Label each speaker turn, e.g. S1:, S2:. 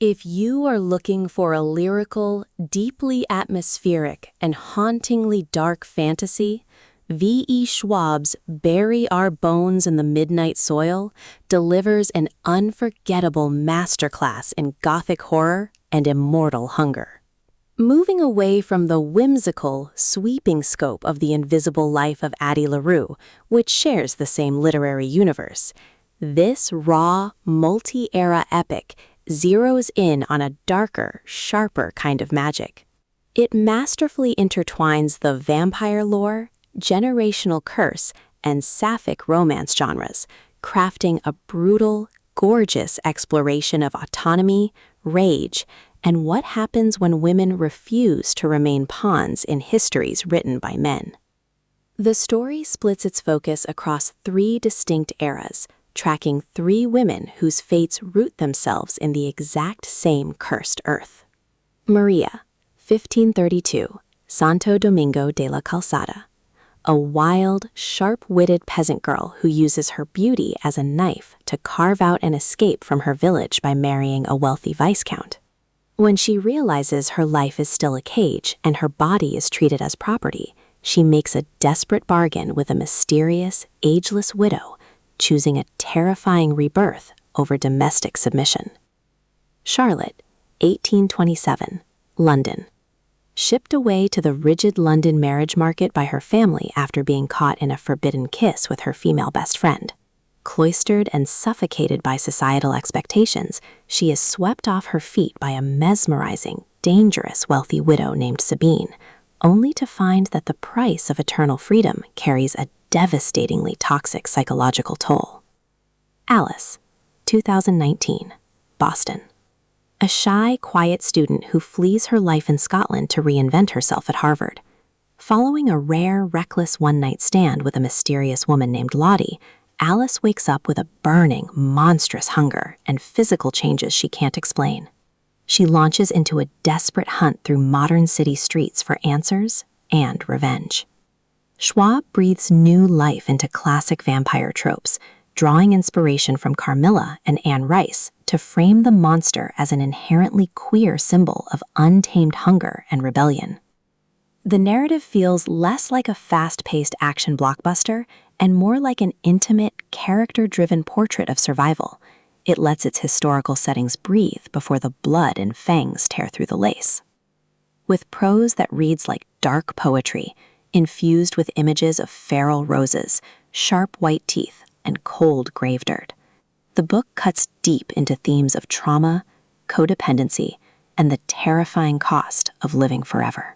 S1: If you are looking for a lyrical, deeply atmospheric, and hauntingly dark fantasy, V.E. Schwab's Bury Our Bones in the Midnight Soil delivers an unforgettable masterclass in Gothic horror and immortal hunger. Moving away from the whimsical, sweeping scope of The Invisible Life of Addie LaRue, which shares the same literary universe, this raw, multi-era epic zeroes in on a darker, sharper kind of magic. It masterfully intertwines the vampire lore, generational curse, and Sapphic romance genres, crafting a brutal, gorgeous exploration of autonomy, rage, and what happens when women refuse to remain pawns in histories written by men. The story splits its focus across 3 distinct eras, tracking 3 women whose fates root themselves in the exact same cursed earth. Maria, 1532, Santo Domingo de la Calzada, a wild, sharp-witted peasant girl who uses her beauty as a knife to carve out an escape from her village by marrying a wealthy viscount. When she realizes her life is still a cage and her body is treated as property, she makes a desperate bargain with a mysterious, ageless widow, choosing a terrifying rebirth over domestic submission. Charlotte, 1827, London. Shipped away to the rigid London marriage market by her family after being caught in a forbidden kiss with her female best friend. Cloistered and suffocated by societal expectations, she is swept off her feet by a mesmerizing, dangerous wealthy widow named Sabine, only to find that the price of eternal freedom carries a devastatingly toxic psychological toll. Alice, 2019, Boston. A shy, quiet student who flees her life in Scotland to reinvent herself at Harvard. Following a rare, reckless one-night stand with a mysterious woman named Lottie, Alice wakes up with a burning, monstrous hunger and physical changes she can't explain. She launches into a desperate hunt through modern city streets for answers and revenge. Schwab breathes new life into classic vampire tropes, drawing inspiration from Carmilla and Anne Rice to frame the monster as an inherently queer symbol of untamed hunger and rebellion. The narrative feels less like a fast-paced action blockbuster and more like an intimate, character-driven portrait of survival. It lets its historical settings breathe before the blood and fangs tear through the lace. With prose that reads like dark poetry, infused with images of feral roses, sharp white teeth, and cold grave dirt, the book cuts deep into themes of trauma, codependency, and the terrifying cost of living forever.